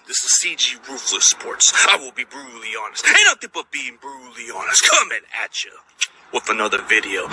This is CG Ruthless Sports. I will be brutally honest. Ain't nothing but being brutally honest. Coming at you with another video.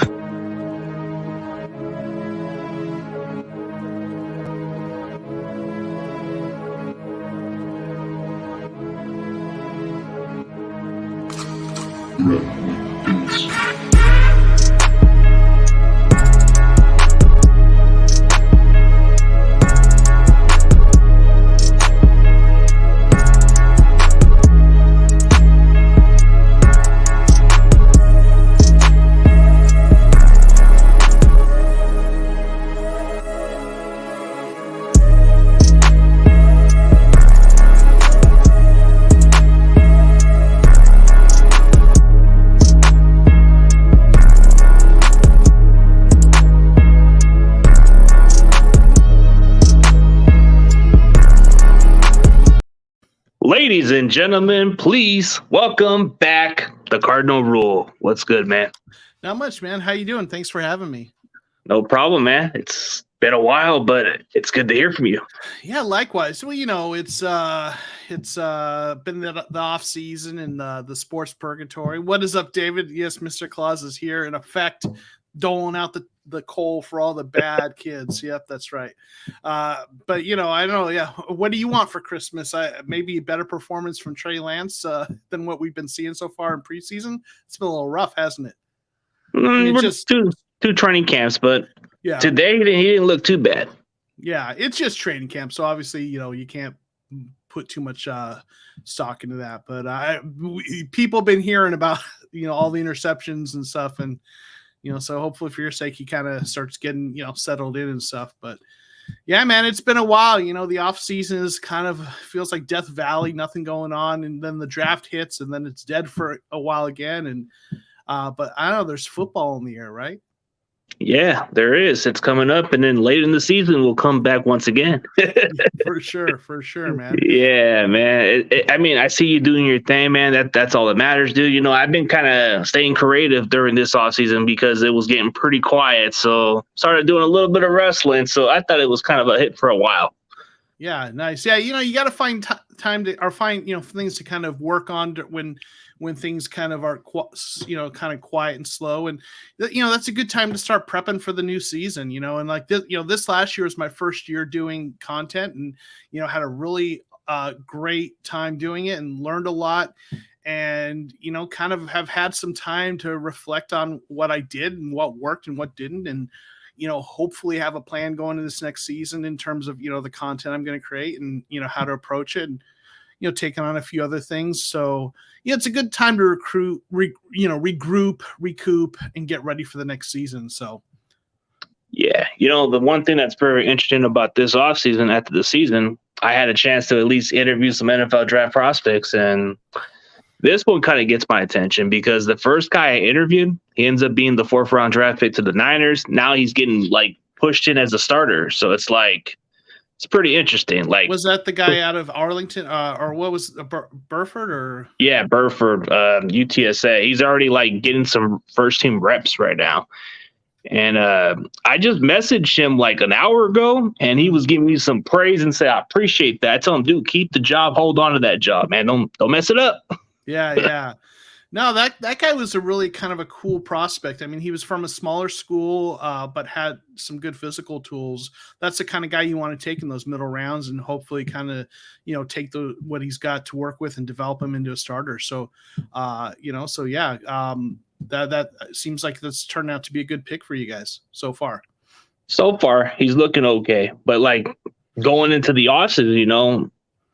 Ladies and gentlemen, please welcome back the Cardinal Rule. What's good, man? Not much, man. How you doing? Thanks for having me. No problem, man. It's been a while, but it's good to hear from you. Yeah, likewise. Well, you know, it's been the off season and the sports purgatory. What is up, David? Yes, Mr. Claus is here in effect, doling out the coal for all the bad kids. Yep, that's right. But you know, I don't know. Yeah, what do you want for Christmas? Maybe a better performance from Trey Lance than what we've been seeing so far in preseason. It's been a little rough, hasn't it? We're just two training camps, but yeah, today he didn't look too bad. Yeah, it's just training camp, so obviously, you know, you can't put too much stock into that. But people have been hearing about, you know, all the interceptions and stuff, and you know, so hopefully for your sake, he kind of starts getting, you know, settled in and stuff. But yeah, man, it's been a while. You know, the off season is kind of feels like Death Valley, nothing going on, and then the draft hits, and then it's dead for a while again. And but I don't know, there's football in the air, right? Yeah, there is. It's coming up, and then late in the season, we'll come back once again. For sure, man. Yeah, man. I mean, I see you doing your thing, man. That's all that matters, dude. You know, I've been kind of staying creative during this offseason because it was getting pretty quiet. So started doing a little bit of wrestling. So I thought it was kind of a hit for a while. Yeah, nice. Yeah, you know, you got to find time to, or find, you know, things to kind of work on when things kind of are, you know, kind of quiet and slow. And, you know, that's a good time to start prepping for the new season, you know, and like this, you know, this last year was my first year doing content and, you know, had a really great time doing it and learned a lot and, you know, kind of have had some time to reflect on what I did and what worked and what didn't. And, you know, hopefully have a plan going into this next season in terms of, you know, the content I'm going to create and, you know, how to approach it and, you know, taking on a few other things. So yeah, it's a good time to regroup, recoup, and get ready for the next season. So yeah, you know, the one thing that's very interesting about this offseason after the season, I had a chance to at least interview some NFL draft prospects, and this one kind of gets my attention because the first guy I interviewed, he ends up being the 4th round draft pick to the Niners. Now he's getting like pushed in as a starter. So it's like, it's pretty interesting. Like, was that the guy out of Arlington or what was Burford or? Yeah, Burford, UTSA. He's already like getting some first team reps right now. And I just messaged him like an hour ago, and he was giving me some praise and say, I appreciate that. I tell him, dude, keep the job, hold on to that job, man. Don't mess it up. Yeah. No, that guy was a really kind of a cool prospect. I mean, he was from a smaller school, but had some good physical tools. That's the kind of guy you want to take in those middle rounds and hopefully kind of, you know, take what he's got to work with and develop him into a starter. So, you know, so yeah, that seems like that's turned out to be a good pick for you guys so far. So far, he's looking okay. But like going into the offseason, you know,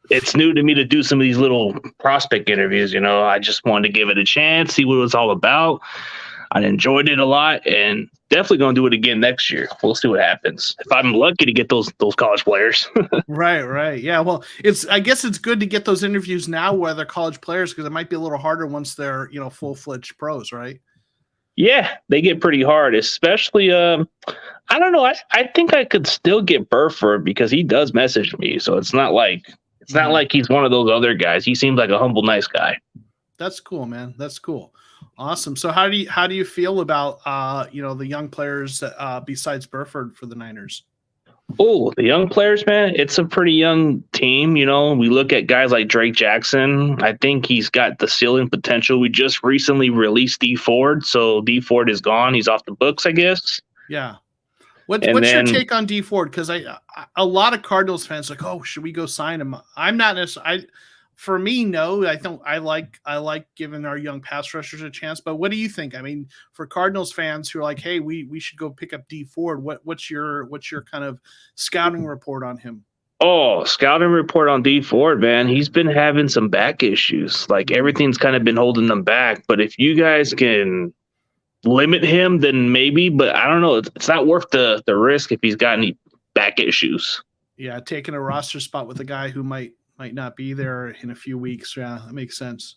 it's new to me to do some of these little prospect interviews. You know, I just wanted to give it a chance, see what it was all about. I enjoyed it a lot and definitely going to do it again next year. We'll see what happens. If I'm lucky to get those college players. Right. Yeah. Well, I guess it's good to get those interviews now where they're college players because it might be a little harder once they're, you know, full-fledged pros, right? Yeah, they get pretty hard, especially, I don't know. I think I could still get Burford because he does message me. So it's not like he's one of those other guys. He seems like a humble, nice guy. That's cool, man. That's cool. Awesome. So how do you feel about, you know, the young players besides Burford for the Niners? Oh, the young players, man, it's a pretty young team. You know, we look at guys like Drake Jackson. I think he's got the ceiling potential. We just recently released D Ford, so D Ford is gone. He's off the books, I guess. Yeah. And What's your then, take on D Ford? Because a lot of Cardinals fans are like, oh, should we go sign him? I'm not necessarily. For me, no. I like giving our young pass rushers a chance. But what do you think? I mean, for Cardinals fans who are like, hey, we should go pick up D Ford. What's your kind of scouting report on him? scouting report on D Ford, man, he's been having some back issues. Like everything's kind of been holding them back. But if you guys can limit him, then maybe. But I don't know. It's not worth the risk if he's got any back issues. Yeah, taking a roster spot with a guy who might not be there in a few weeks. Yeah, that makes sense.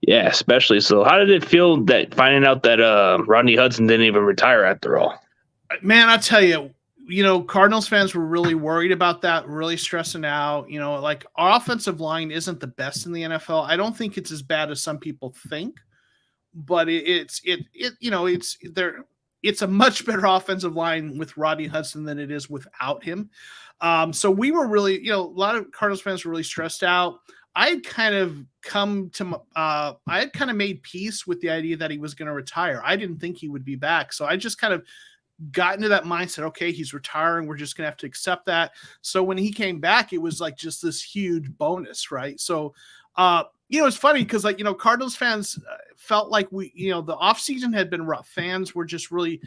Yeah, especially so. How did it feel that finding out that Rodney Hudson didn't even retire after all? Man, I tell you, Cardinals fans were really worried about that, really stressing out. Like our offensive line isn't the best in the NFL. I don't think it's as bad as some people think, but it's a much better offensive line with Rodney Hudson than it is without him. So we were really, a lot of Cardinals fans were really stressed out. I had kind of made peace with the idea that he was going to retire. I didn't think he would be back. So I just kind of got into that mindset. Okay, he's retiring. We're just going to have to accept that. So when he came back, it was like just this huge bonus, right? So, it's funny because Cardinals fans felt like the offseason had been rough. Fans were just really,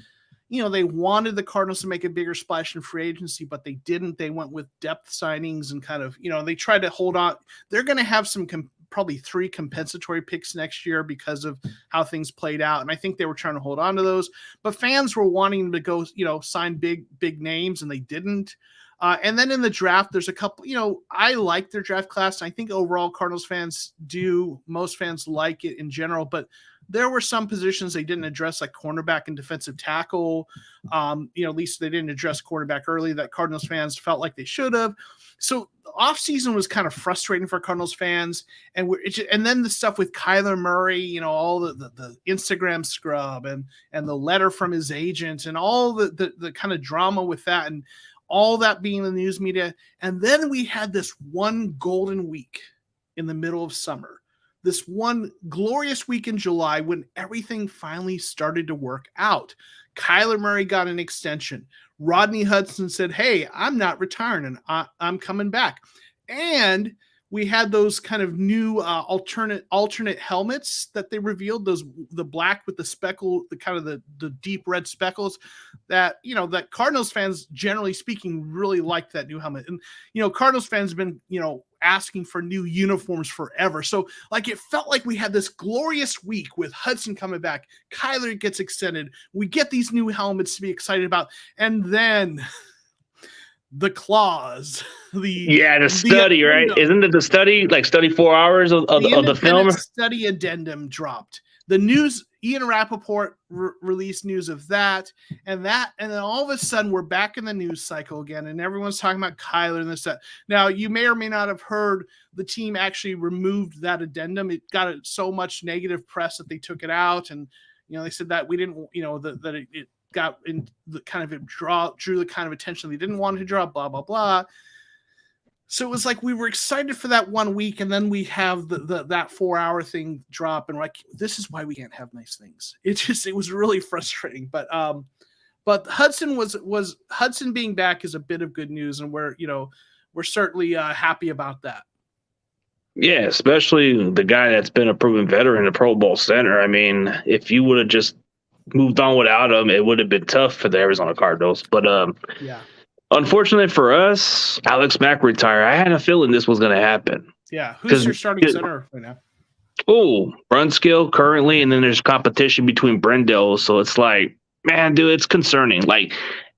they wanted the Cardinals to make a bigger splash in free agency, but they didn't. They went with depth signings and kind of, they tried to hold on. They're going to have some probably 3 compensatory picks next year because of how things played out. And I think they were trying to hold on to those, but fans were wanting to go, sign big names, and they didn't. And then in the draft, there's a couple, I like their draft class. I think overall Cardinals fans do. Most fans like it in general, but there were some positions they didn't address, like cornerback and defensive tackle. At least they didn't address cornerback early that Cardinals fans felt like they should have. So the offseason was kind of frustrating for Cardinals fans. And then the stuff with Kyler Murray, all the Instagram scrub and the letter from his agent and all the kind of drama with that and all that being in the news media. And then we had this one golden week in the middle of summer. This one glorious week in July when everything finally started to work out. Kyler Murray got an extension. Rodney Hudson said, hey, I'm not retiring and I'm coming back. And we had those kind of new alternate helmets that they revealed, the black with the speckle, the kind of the deep red speckles that, that Cardinals fans, generally speaking, really liked that new helmet. And, Cardinals fans have been, asking for new uniforms forever. So like, it felt like we had this glorious week with Hudson coming back. Kyler gets extended. We get these new helmets to be excited about. And then the clause, the study, right? Isn't it the study, like study 4 hours of the film? Study addendum dropped. The news, Ian Rappaport released news of that, and then all of a sudden we're back in the news cycle again, and everyone's talking about Kyler and this, that. Now, you may or may not have heard the team actually removed that addendum. It got so much negative press that they took it out, and they said that we didn't, that it got in the kind of, it drew the kind of attention they didn't want to draw, blah, blah, blah. So it was like we were excited for that 1 week, and then we have that 4 hour thing drop, and we're like, this is why we can't have nice things. It was really frustrating. But Hudson being back is a bit of good news, and we're certainly happy about that. Yeah, especially the guy that's been a proven veteran, a Pro Bowl center. I mean, if you would have just moved on without him, it would have been tough for the Arizona Cardinals. But yeah. Unfortunately for us, Alex Mack retired. I had a feeling this was going to happen. Yeah. Who's your starting center right now? Oh, Brunskill currently, and then there's competition between Brendel. So it's like, man, dude, it's concerning. Like,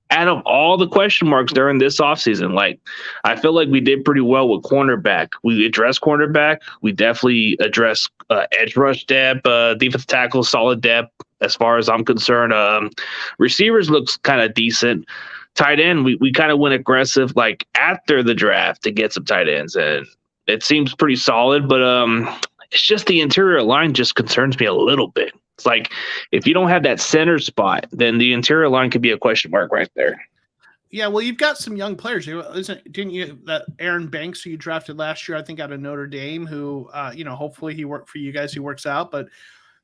out of all the question marks during this offseason, like, I feel like we did pretty well with cornerback. We addressed cornerback. We definitely addressed edge rush depth, defensive tackle, solid depth as far as I'm concerned. Receivers looks kind of decent. Tight end, we kind of went aggressive like after the draft to get some tight ends, and it seems pretty solid. But it's just the interior line just concerns me a little bit. It's like if you don't have that center spot, then the interior line could be a question mark right there. Yeah, well, you've got some young players. Didn't you? That Aaron Banks, who you drafted last year, I think, out of Notre Dame, who, hopefully he worked for you guys. He works out, but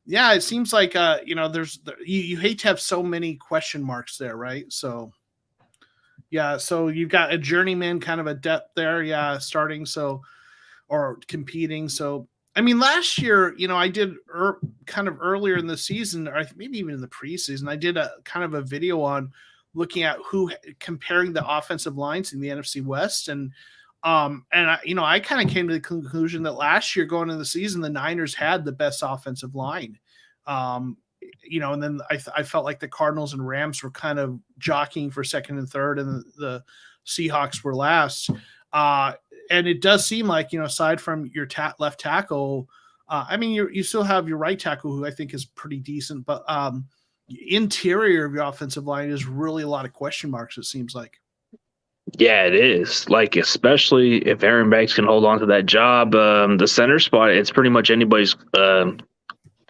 yeah, it seems like, you hate to have so many question marks there, right? So yeah, so you've got a journeyman, kind of a depth there, yeah, starting or competing. So I mean, last year, I did kind of earlier in the season, or maybe even in the preseason, I did a kind of a video on looking at comparing the offensive lines in the NFC West, and I kind of came to the conclusion that last year, going into the season, the Niners had the best offensive line. And then I felt like the Cardinals and Rams were kind of jockeying for second and third, and the Seahawks were last. And it does seem like, aside from your left tackle, you still have your right tackle, who I think is pretty decent, but interior of your offensive line is really a lot of question marks, it seems like. Yeah, it is. Like, especially if Aaron Banks can hold on to that job, the center spot, it's pretty much anybody's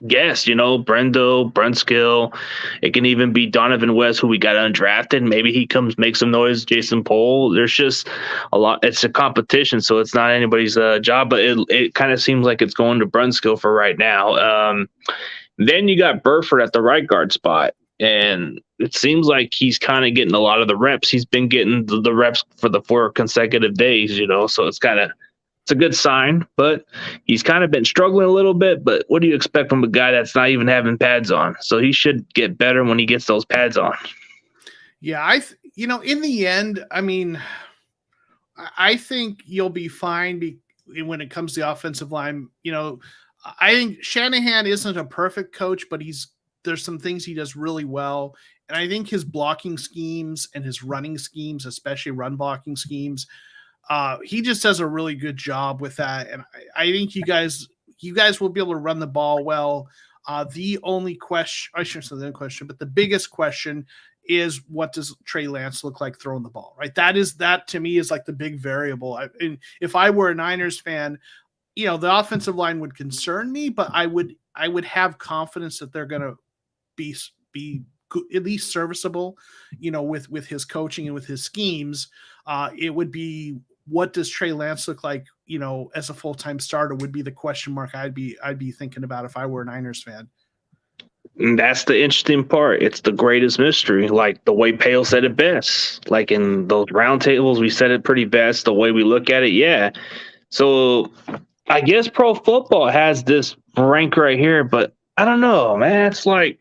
guess, Brendo, Brunskill. It can even be Donovan West, who we got undrafted. Maybe he comes, make some noise. Jason Poole. There's just a lot. It's a competition, so it's not anybody's job. But it kind of seems like it's going to Brunskill for right now. Then you got Burford at the right guard spot, and it seems like he's kind of getting a lot of the reps. He's been getting the reps for the 4 consecutive days, so it's a good sign, but he's kind of been struggling a little bit. But what do you expect from a guy that's not even having pads on? So he should get better when he gets those pads on. Yeah, in the end, I think you'll be fine when it comes to the offensive line. I think Shanahan isn't a perfect coach, but there's some things he does really well. And I think his blocking schemes and his running schemes, especially run blocking schemes, he just does a really good job with that. And I think you guys will be able to run the ball well. The only question, I shouldn't say the only question, but the biggest question is, what does Trey Lance look like throwing the ball, right? That to me is like the big variable. And if I were a Niners fan, the offensive line would concern me, but I would have confidence that they're going to be at least serviceable, with his coaching and with his schemes. It would be, what does Trey Lance look like, as a full-time starter, would be the question mark I'd be thinking about if I were a Niners fan. And that's the interesting part. It's the greatest mystery. Like the way Pale said it best. Like in those roundtables, we said it pretty best. The way we look at it, yeah. So I guess Pro Football has this rank right here, but I don't know, man. It's like,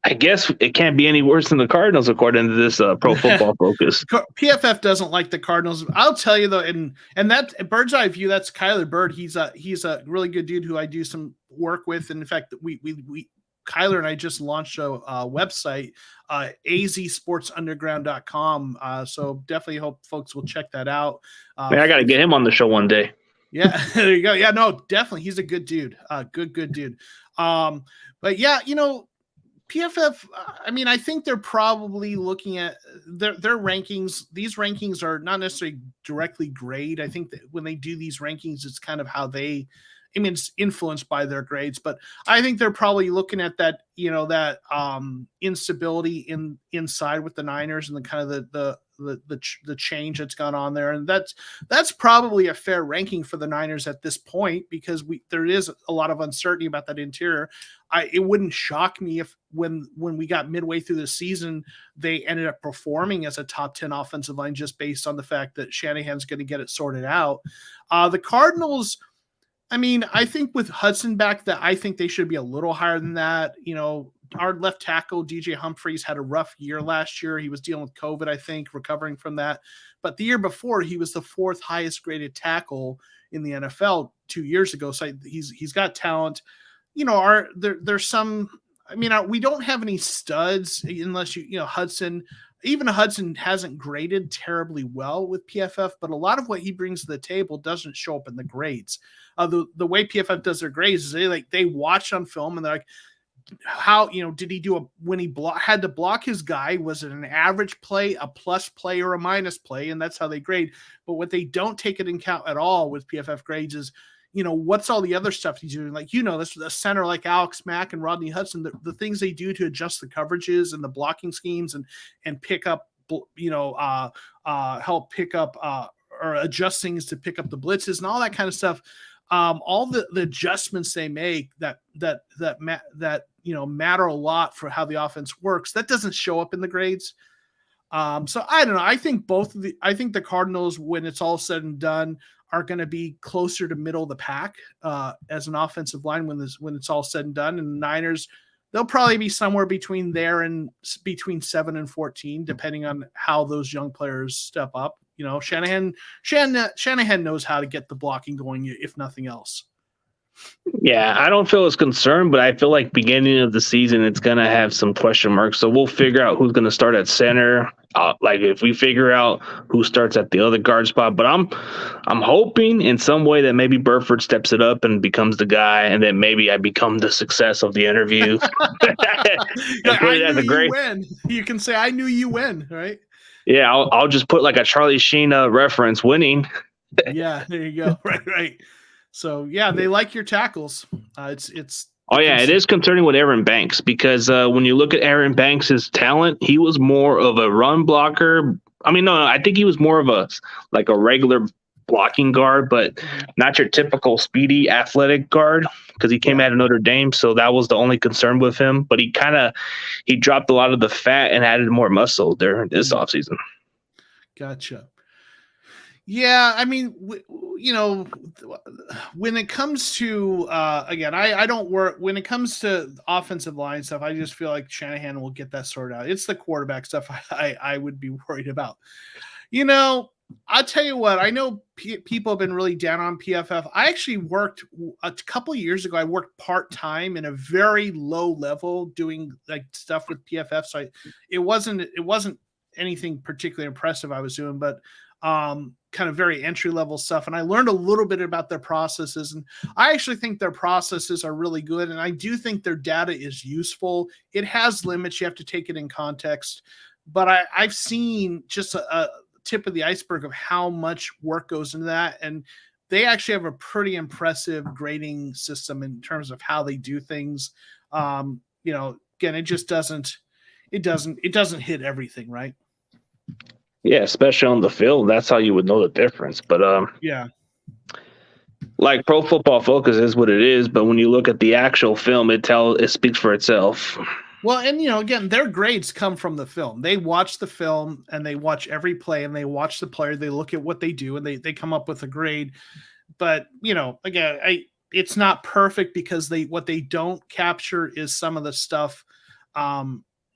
I guess it can't be any worse than the Cardinals, according to this Pro Football Focus. PFF doesn't like the Cardinals. I'll tell you though, and that bird's eye view, that's Kyler Bird. He's a really good dude who I do some work with. And in fact, we Kyler and I just launched a website, azsportsunderground.com. So definitely hope folks will check that out. Man, I got to get him on the show one day. Yeah, there you go. Yeah, no, definitely. He's a good dude. Good dude. But yeah, PFF, I think they're probably looking at their rankings. These rankings are not necessarily directly grade. I think that when they do these rankings, it's kind of how it's influenced by their grades, but I think they're probably looking at that, that instability inside with the Niners and the kind of the change that's gone on there. And that's probably a fair ranking for the Niners at this point, because there is a lot of uncertainty about that interior. It wouldn't shock me if when we got midway through the season, they ended up performing as a top 10 offensive line, just based on the fact that Shanahan's going to get it sorted out. The Cardinals, I think with Hudson back, that I think they should be a little higher than that. Our left tackle, DJ Humphries, had a rough year last year. He was dealing with COVID, I think, recovering from that. But the year before, he was the 4th highest graded tackle in the NFL 2 years ago. So he's got talent. There's some. We don't have any studs unless Hudson. Even Hudson hasn't graded terribly well with PFF, but a lot of what he brings to the table doesn't show up in the grades. The way PFF does their grades is they watch on film and they're like, how, did he do when he had to block his guy? Was it an average play, a plus play, or a minus play? And that's how they grade. But what they don't take it in account at all with PFF grades is, what's all the other stuff he's doing? Like, this a center like Alex Mack and Rodney Hudson, the things they do to adjust the coverages and the blocking schemes and pick up help pick up or adjust things to pick up the blitzes and all that kind of stuff. All the adjustments they make that matter a lot for how the offense works. That doesn't show up in the grades. So I don't know. I think the Cardinals, when it's all said and done, are going to be closer to middle of the pack as an offensive line when it's all said and done. And the Niners, they'll probably be somewhere between 7 and 14, depending on how those young players step up. Shanahan knows how to get the blocking going, if nothing else. Yeah, I don't feel as concerned, but I feel like beginning of the season, it's going to have some question marks. So we'll figure out who's going to start at center. Like if we figure out who starts at the other guard spot, but I'm hoping in some way that maybe Burford steps it up and becomes the guy, and then maybe I become the success of the interview. You can say, I knew you win, right? Yeah, I'll just put like a Charlie Sheen reference, winning. Yeah, there you go. Right. So yeah, they like your tackles. It's. Oh yeah, it is concerning with Aaron Banks because when you look at Aaron Banks' talent, he was more of a run blocker. I mean, no, I think he was more of a regular blocking guard, but not your typical speedy athletic guard because he came out of Notre Dame. So that was the only concern with him. But he dropped a lot of the fat and added more muscle during this offseason. Gotcha. Yeah, I mean, when it comes to again, I don't work when it comes to offensive line stuff. I just feel like Shanahan will get that sorted out. It's the quarterback stuff I would be worried about. I'll tell you what. I know people have been really down on PFF. I actually worked a couple years ago. I worked part-time in a very low level doing like stuff with PFF. So it wasn't anything particularly impressive I was doing, but kind of very entry-level stuff. And I learned a little bit about their processes. And I actually think their processes are really good. And I do think their data is useful. It has limits. You have to take it in context. But I've seen just a tip of the iceberg of how much work goes into that. And they actually have a pretty impressive grading system in terms of how they do things. Again, it just doesn't hit everything, right? Yeah, especially on the field, that's how you would know the difference. But like Pro Football Focus is what it is, but when you look at the actual film, it speaks for itself. Well, and again, their grades come from the film. They watch the film and they watch every play and they watch the player. They look at what they do and they come up with a grade. But again, it's not perfect because what they don't capture is some of the stuff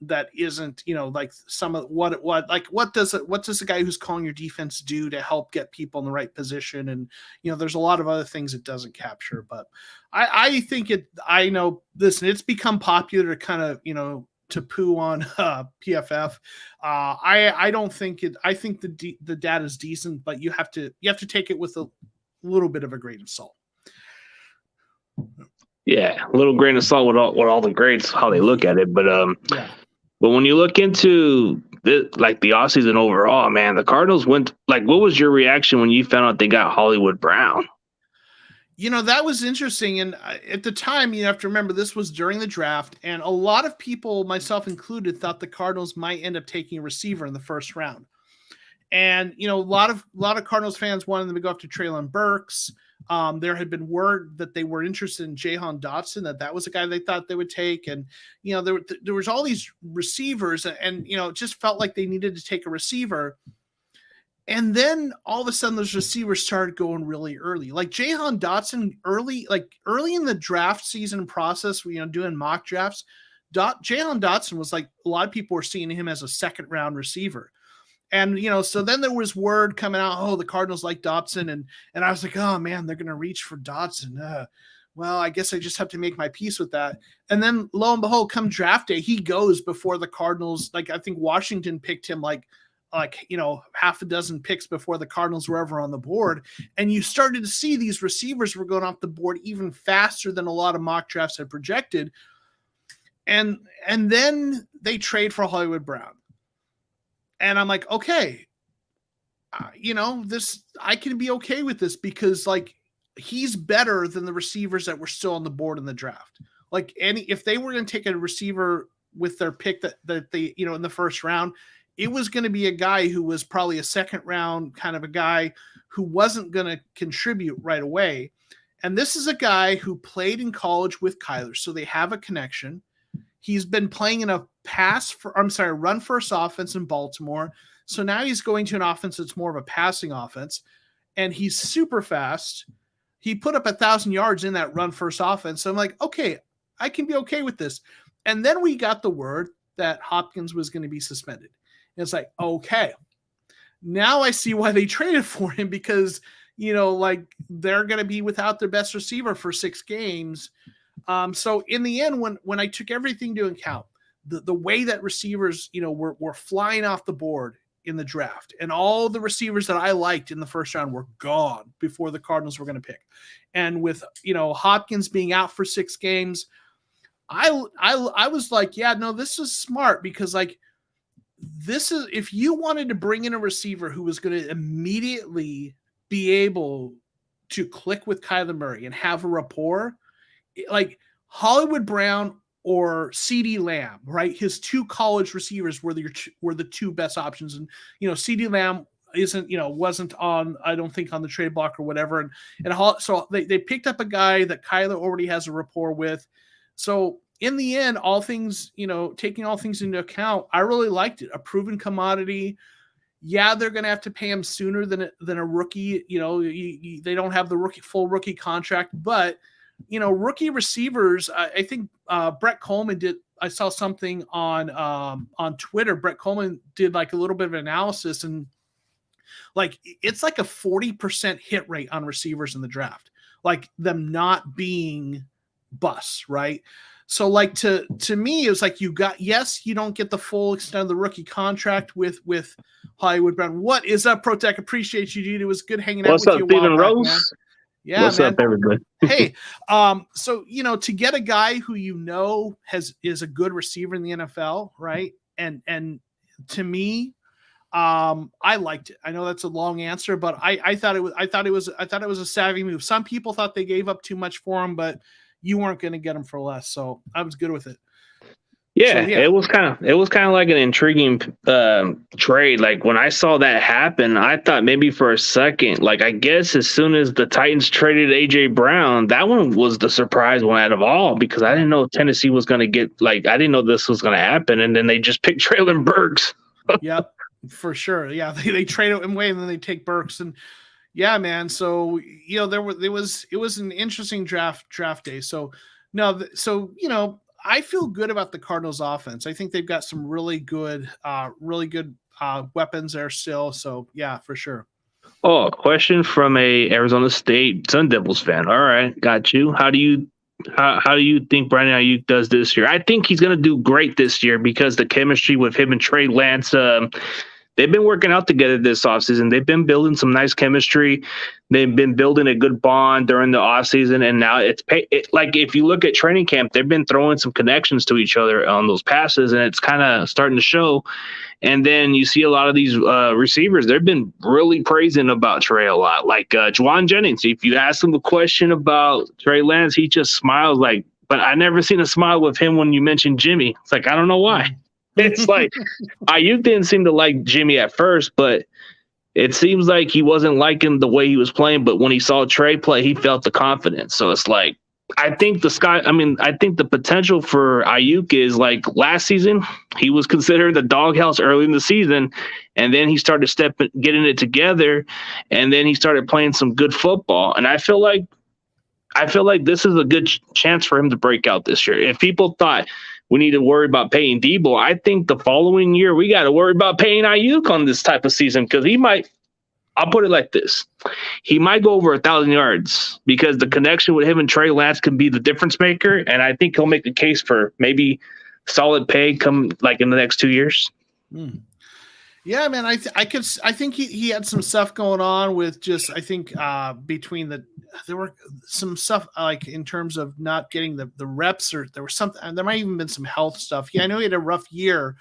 that isn't, like some of what does the guy who's calling your defense do to help get people in the right position? And, there's a lot of other things it doesn't capture, but I think listen, it's become popular to kind of, to poo on PFF. I don't think I think the data is decent, but you have to take it with a little bit of a grain of salt. Yeah. A little grain of salt with all the grades, how they look at it. But, But when you look into the offseason overall, man, the Cardinals went what was your reaction when you found out they got Hollywood Brown? That was interesting. And at the time, you have to remember this was during the draft. And a lot of people, myself included, thought the Cardinals might end up taking a receiver in the first round. And, a lot of Cardinals fans wanted them to go after Treylon Burks. There had been word that they were interested in Jahan Dotson, that was a guy they thought they would take. And, there was all these receivers and it just felt like they needed to take a receiver. And then all of a sudden those receivers started going really early, like Jahan Dotson early in the draft season process, doing mock drafts. Jahan Dotson was like, a lot of people were seeing him as a second round receiver. And, so then there was word coming out, the Cardinals like Dotson. And I was like, oh man, they're going to reach for Dotson. Well, I guess I just have to make my peace with that. And then lo and behold, come draft day, he goes before the Cardinals. Like, I think Washington picked him half a dozen picks before the Cardinals were ever on the board. And you started to see these receivers were going off the board even faster than a lot of mock drafts had projected. And then they trade for Hollywood Brown. And I'm like, okay, this, I can be okay with this because he's better than the receivers that were still on the board in the draft. If they were going to take a receiver with their pick that they, in the first round, it was going to be a guy who was probably a second round kind of a guy who wasn't going to contribute right away. And this is a guy who played in college with Kyler, so they have a connection. He's been playing in a run first offense in Baltimore. So now he's going to an offense that's more of a passing offense, and he's super fast. He put up 1,000 yards in that run first offense. So I'm like, okay, I can be okay with this. And then we got the word that Hopkins was going to be suspended. And it's like, okay, now I see why they traded for him, because, like they're going to be without their best receiver for 6 games. So in the end, when I took everything into account, the way that receivers, were flying off the board in the draft, and all the receivers that I liked in the first round were gone before the Cardinals were going to pick. And with, Hopkins being out for 6 games, I was like, yeah, no, this is smart, because like, this is, if you wanted to bring in a receiver who was going to immediately be able to click with Kyler Murray and have a rapport, like Hollywood Brown or CeeDee Lamb, right? His 2 college receivers were the 2 best options. And, CeeDee Lamb wasn't on, I don't think, on the trade block or whatever. And so they picked up a guy that Kyler already has a rapport with. So in the end, all things, taking all things into account, I really liked it. A proven commodity. Yeah, they're going to have to pay him sooner than a rookie. They don't have the full rookie contract, but rookie receivers, I think Brett Coleman did. I saw something on Twitter. Brett Coleman did like a little bit of analysis, and like it's like a 40% hit rate on receivers in the draft, like them not being busts, right? So like to me, it was like you don't get the full extent of the rookie contract with Hollywood Brown. What is up, Protech? Appreciate you, dude. It was good hanging out with you. What's up, Stephen Rose? Man. Yeah, what's up, everybody? Hey, so to get a guy who is a good receiver in the NFL, right? And to me, I liked it. I know that's a long answer, but I thought it was a savvy move. Some people thought they gave up too much for him, but you weren't going to get him for less, so I was good with it. Yeah, it was kind of like an intriguing trade. Like when I saw that happen, I thought maybe for a second, like I guess as soon as the Titans traded AJ Brown, that one was the surprise one out of all, because I didn't know Tennessee was going to get, like, I didn't know this was going to happen, and then they just picked Traylon Burks. Yep, for sure. Yeah, they trade him away and then they take Burks, and yeah, man. So it was an interesting draft day. So I feel good about the Cardinals offense. I think they've got some really good weapons there still. So yeah, for sure. Oh, a question from a Arizona State Sun Devils fan. All right, got you. How do you think Brandon Ayuk does this year? I think he's going to do great this year, because the chemistry with him and Trey Lance, they've been working out together this offseason. They've been building some nice chemistry. They've been building a good bond during the offseason, and now like if you look at training camp, they've been throwing some connections to each other on those passes, and it's kind of starting to show. And then you see a lot of these receivers, they've been really praising about Trey a lot. Like Juwan Jennings, if you ask him a question about Trey Lance, he just smiles like, but I never seen a smile with him when you mentioned Jimmy. It's like, I don't know why. It's like Ayuk didn't seem to like Jimmy at first, but it seems like he wasn't liking the way he was playing. But when he saw Trey play, he felt the confidence. So it's like, I think the potential for Ayuk is like last season, he was considered the doghouse early in the season, and then he started getting it together, and then he started playing some good football. And I feel like this is a good chance for him to break out this year. If people thought we need to worry about paying Debo, I think the following year we got to worry about paying Ayuk on this type of season, because he might. I'll put it like this. He might go over 1,000 yards, because the connection with him and Trey Lance can be the difference maker. And I think he'll make a case for maybe solid pay come like in the next 2 years. Yeah, man. I think he had some stuff going on with just, I think between there were some stuff like in terms of not getting the reps, or there was something, there might even been some health stuff. Yeah, I know he had a rough year,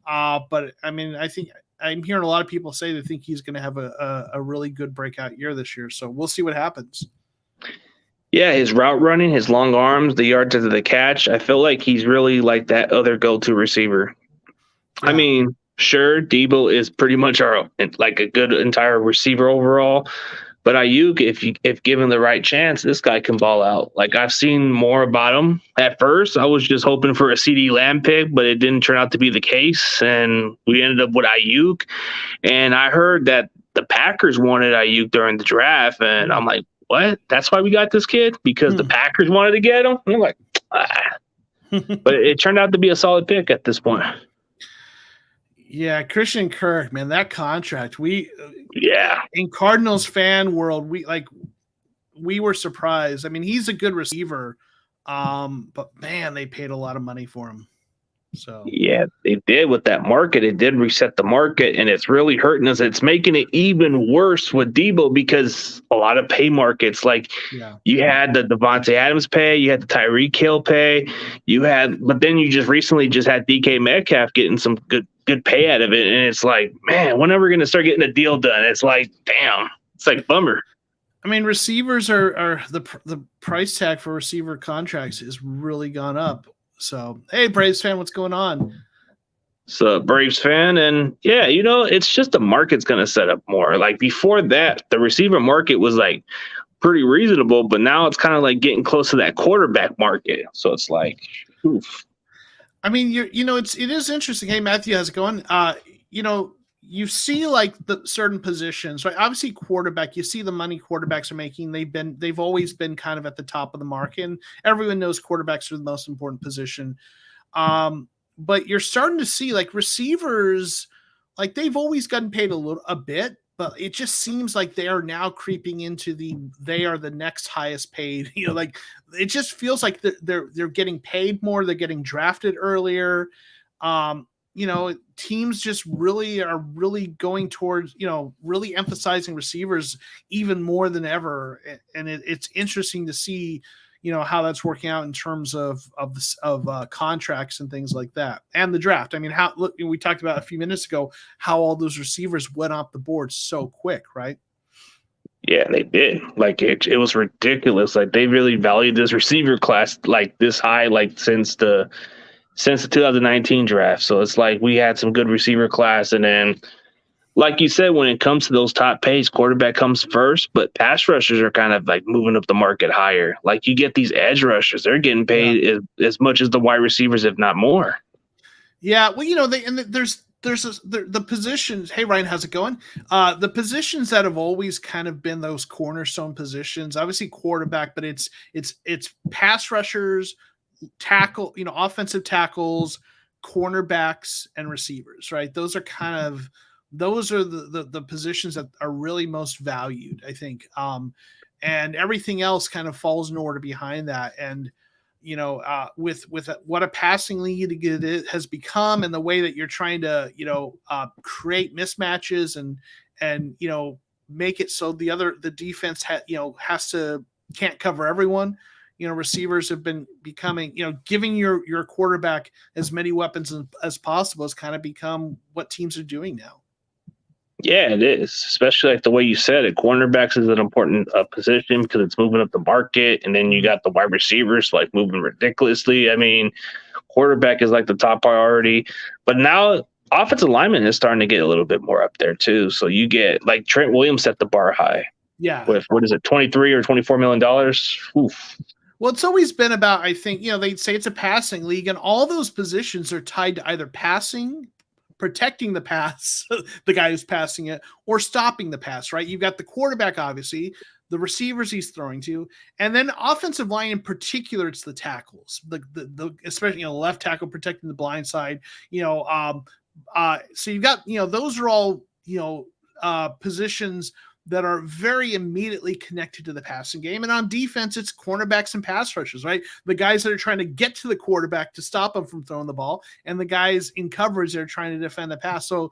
but I mean, I think I'm hearing a lot of people say they think he's going to have a really good breakout year this year. So we'll see what happens. Yeah, his route running, his long arms, the yards after the catch. I feel like he's really like that other go-to receiver. Yeah. I mean, Sure, Debo is pretty much our like a good entire receiver overall. But Ayuk, if given the right chance, this guy can ball out. Like I've seen more about him. At first, I was just hoping for a CD Lamb pick, but it didn't turn out to be the case, and we ended up with Ayuk. And I heard that the Packers wanted Ayuk during the draft, and I'm like, what? That's why we got this kid? Because the Packers wanted to get him? And I'm like, ah. But it turned out to be a solid pick at this point. Yeah, Christian Kirk, man, that contract. Yeah. In Cardinals fan world, we were surprised. I mean, he's a good receiver, but man, they paid a lot of money for him. So yeah, they did with that market. It did reset the market, and it's really hurting us. It's making it even worse with Debo because a lot of pay markets, like you had the Devontae Adams pay, you had the Tyreek Hill pay, but then you just recently had DK Metcalf getting some good pay out of it, and it's like, man, when are we going to start getting a deal done? It's like, damn, it's like bummer. I mean, receivers are the price tag for receiver contracts has really gone up. So, hey, Braves fan, what's going on? So, Braves fan, and yeah, it's just the market's going to set up more. Like before that, the receiver market was like pretty reasonable, but now it's kind of like getting close to that quarterback market. So it's like, oof. I mean, it is interesting. Hey, Matthew, how's it going? You see like the certain positions, right? Obviously, quarterback. You see the money quarterbacks are making. They've always been kind of at the top of the market, and everyone knows quarterbacks are the most important position. But you're starting to see like receivers, like they've always gotten paid a bit, but it just seems like they are now creeping into they are the next highest paid. Like it just feels like they're getting paid more. They're getting drafted earlier. Teams just really are going towards, really emphasizing receivers even more than ever. And it's interesting to see, how that's working out in terms of contracts and things like that. And the draft. I mean, we talked about a few minutes ago, how all those receivers went off the board so quick, right? Yeah, they did. Like it was ridiculous. Like they really valued this receiver class like this high, like since the 2019 draft. So it's like we had some good receiver class. And then, like you said, when it comes to those top pays, quarterback comes first, but pass rushers are kind of like moving up the market higher. Like you get these edge rushers, they're getting paid as much as the wide receivers, if not more. Yeah. Well, there's the positions. Hey, Ryan, how's it going? The positions that have always kind of been those cornerstone positions, obviously quarterback, but it's pass rushers, tackle, offensive tackles, cornerbacks, and receivers, right? Those are the positions that are really most valued, I think. And everything else kind of falls in order behind that. And, with what a passing league it has become and the way that you're trying to, create mismatches and, make it so the defense can't cover everyone. Receivers have been becoming, giving your quarterback as many weapons as possible has kind of become what teams are doing now. Yeah, it is. Especially like the way you said it, cornerbacks is an important position because it's moving up the market. And then you got the wide receivers like moving ridiculously. I mean, quarterback is like the top priority, but now offensive lineman is starting to get a little bit more up there too. So you get like Trent Williams set the bar high. Yeah. With what is it, $23 or $24 million? Oof. Well, it's always been about, I think, they'd say it's a passing league, and all those positions are tied to either passing, protecting the pass, the guy who's passing it, or stopping the pass, right? You've got the quarterback, obviously, the receivers he's throwing to, and then offensive line in particular, it's the tackles, the especially, left tackle protecting the blind side, so you've got, those are all, positions that are very immediately connected to the passing game. And on defense, it's cornerbacks and pass rushers, right? The guys that are trying to get to the quarterback to stop him from throwing the ball, and the guys in coverage that are trying to defend the pass. So,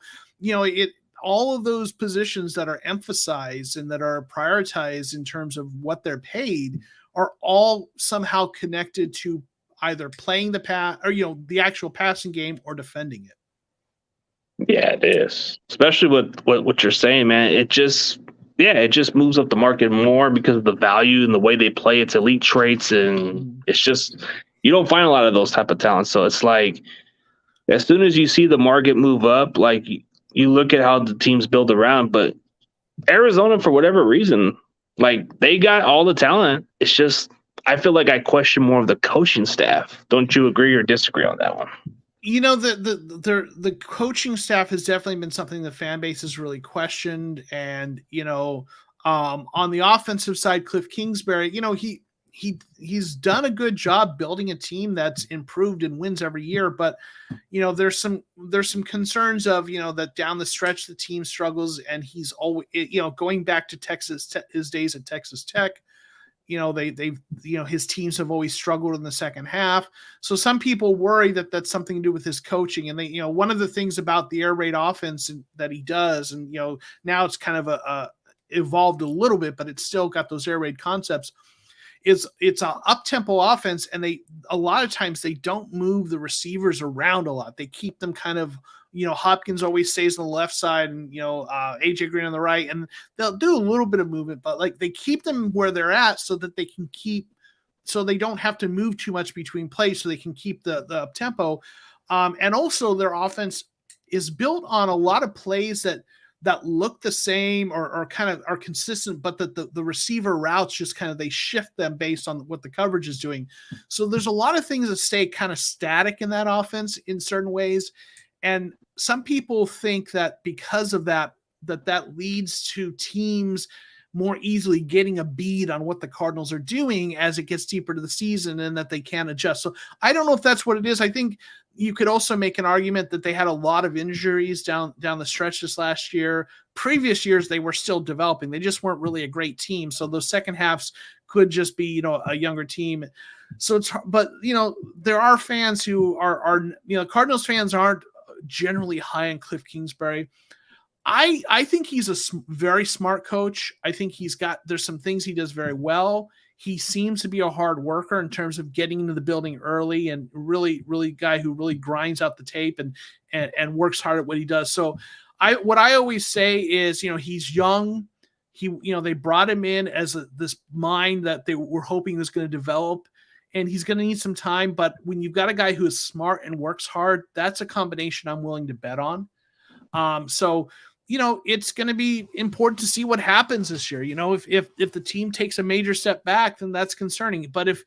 all of those positions that are emphasized and that are prioritized in terms of what they're paid are all somehow connected to either playing the pass or, the actual passing game or defending it. Yeah, it is. Especially with what you're saying, man. It just moves up the market more because of the value and the way they play its elite traits. And it's just, you don't find a lot of those type of talents. So it's like, as soon as you see the market move up, like you look at how the teams build around, but Arizona, for whatever reason, like they got all the talent. It's just I feel like I question more of the coaching staff. Don't you agree or disagree on that one? You know, the coaching staff has definitely been something the fan base has really questioned. And, on the offensive side, Cliff Kingsbury, he's done a good job building a team that's improved and wins every year. But, there's some concerns of, that down the stretch, the team struggles, and he's always, going back to his days at Texas Tech, his teams have always struggled in the second half. So some people worry that that's something to do with his coaching. And one of the things about the air raid offense that he does, and, now it's kind of evolved a little bit, but it's still got those air raid concepts. It's an up-tempo offense, and a lot of times they don't move the receivers around a lot. They keep them kind of, Hopkins always stays on the left side, and AJ Green on the right, and they'll do a little bit of movement, but like they keep them where they're at so that so they don't have to move too much between plays, so they can keep the up tempo. And also their offense is built on a lot of plays that look the same or kind of are consistent, but that the receiver routes just kind of, they shift them based on what the coverage is doing. So there's a lot of things that stay kind of static in that offense in certain ways. And some people think that because of that leads to teams more easily getting a bead on what the Cardinals are doing as it gets deeper to the season, and that they can adjust. So I don't know if that's what it is. I think you could also make an argument that they had a lot of injuries down the stretch this last year. Previous years, they were still developing. They just weren't really a great team. So those second halves could just be, a younger team. So but there are fans who are Cardinals fans aren't generally high on Cliff Kingsbury. I think he's a very smart coach. I think there's some things he does very well. He seems to be a hard worker in terms of getting into the building early, and really, really guy who really grinds out the tape and works hard at what he does. So what I always say is, he's young. They brought him in as this mind that they were hoping was going to develop, and he's going to need some time. But when you've got a guy who is smart and works hard, that's a combination I'm willing to bet on. So it's going to be important to see what happens this year. If the team takes a major step back, then that's concerning. But if,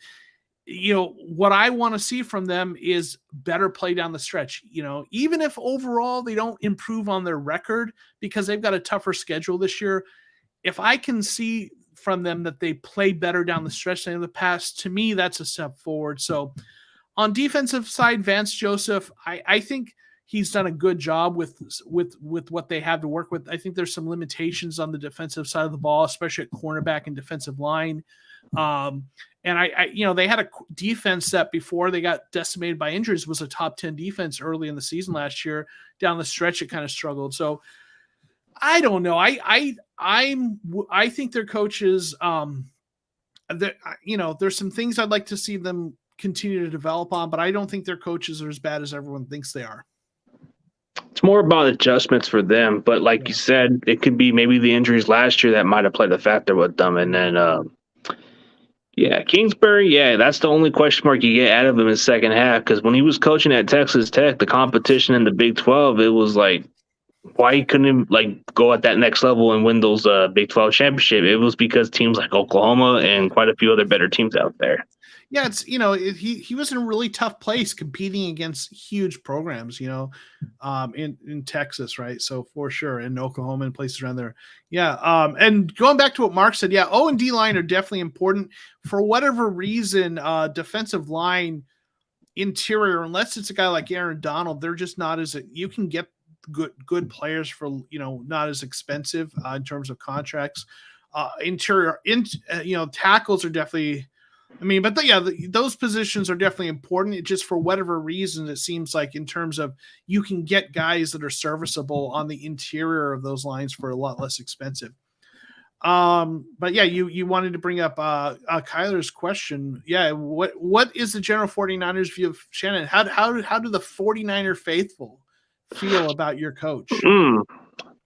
what I want to see from them is better play down the stretch, even if overall they don't improve on their record because they've got a tougher schedule this year. If I can see from them that they play better down the stretch than in the past, to me, that's a step forward. So on defensive side, Vance Joseph, I think he's done a good job with what they have to work with. I think there's some limitations on the defensive side of the ball, especially at cornerback and defensive line. And they had a defense that before they got decimated by injuries was a top 10 defense early in the season last year. Down the stretch, it kind of struggled. So I don't know. I think their coaches, there's some things I'd like to see them continue to develop on, but I don't think their coaches are as bad as everyone thinks they are. It's more about adjustments for them, but like you said, it could be maybe the injuries last year that might have played a factor with them. And then, Kingsbury, that's the only question mark you get out of him in the second half, because when he was coaching at Texas Tech, the competition in the Big 12, it was like, why he couldn't go at that next level and win those Big 12 championship. It was because teams like Oklahoma and quite a few other better teams out there. Yeah, it's he was in a really tough place competing against huge programs, in Texas, right? So for sure, in Oklahoma and places around there. Yeah, and going back to what Mark said, O and D line are definitely important. For whatever reason, defensive line interior, unless it's a guy like Aaron Donald, they're just not as you can get good players for not as expensive in terms of contracts. Interior, tackles are definitely. Those positions are definitely important. It just for whatever reason, it seems like in terms of you can get guys that are serviceable on the interior of those lines for a lot less expensive. You wanted to bring up Kyler's question. Yeah, what is the general 49ers view of Shannon? How do the 49er faithful feel about your coach?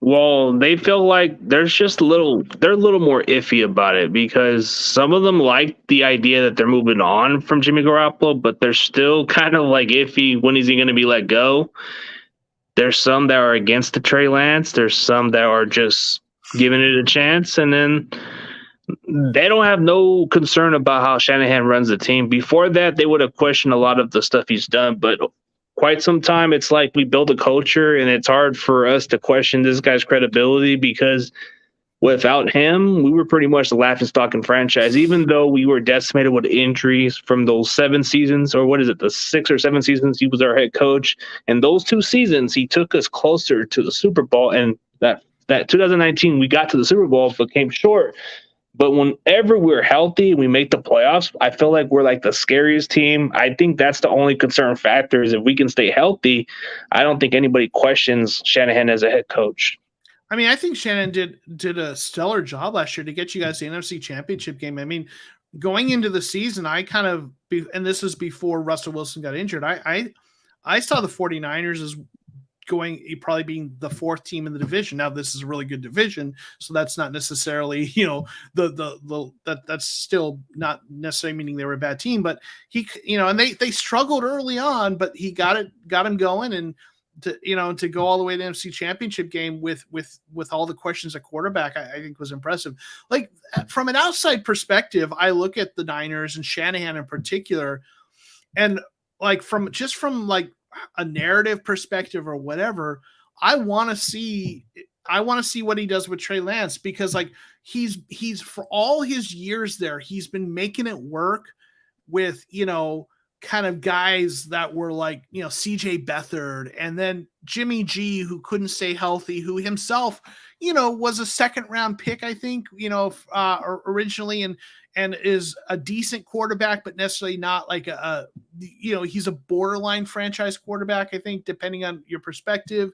Well, they feel like there's just they're a little more iffy about it because some of them like the idea that they're moving on from Jimmy Garoppolo, but they're still kind of like iffy when is he going to be let go. There's some that are against the Trey Lance. There's some that are just giving it a chance, and then they don't have no concern about how Shanahan runs the team. Before that, they would have questioned a lot of the stuff he's done, but quite some time it's like we build a culture and it's hard for us to question this guy's credibility because without him, we were pretty much the laughing stock in franchise, even though we were decimated with injuries from those 7 seasons, or what is it, the 6 or 7 seasons he was our head coach. And those 2 seasons, he took us closer to the Super Bowl. And that 2019, we got to the Super Bowl, but came short. But whenever we're healthy, we make the playoffs. I feel like we're like the scariest team. I think that's the only concern factor is if we can stay healthy. I don't think anybody questions Shanahan as a head coach. I mean, I think Shannon did a stellar job last year to get you guys the NFC Championship game. I mean, going into the season, I kind of, and this is before Russell Wilson got injured, I saw the 49ers as probably being the 4th team in the division. Now this is a really good division, so that's not necessarily, that's still not necessarily meaning they were a bad team, but and they struggled early on, but he got him going, and to go all the way to the NFC Championship game with all the questions at quarterback, I think was impressive. Like from an outside perspective, I look at the Niners and Shanahan in particular, and like from like a narrative perspective or whatever, I want to see what he does with Trey Lance, because like he's for all his years there, he's been making it work with, kind of guys that were like, CJ Beathard, and then Jimmy G, who couldn't stay healthy, who himself, was a 2nd round pick, I think, originally, and is a decent quarterback, but necessarily not like he's a borderline franchise quarterback, I think, depending on your perspective.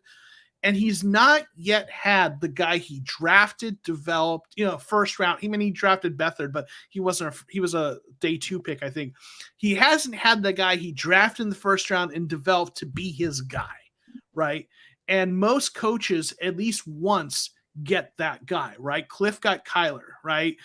And he's not yet had the guy he drafted, developed, 1st round. He drafted Beathard, but he was a day 2 pick, I think. He hasn't had the guy he drafted in the 1st round and developed to be his guy, right? And most coaches at least once get that guy, right? Cliff got Kyler, right?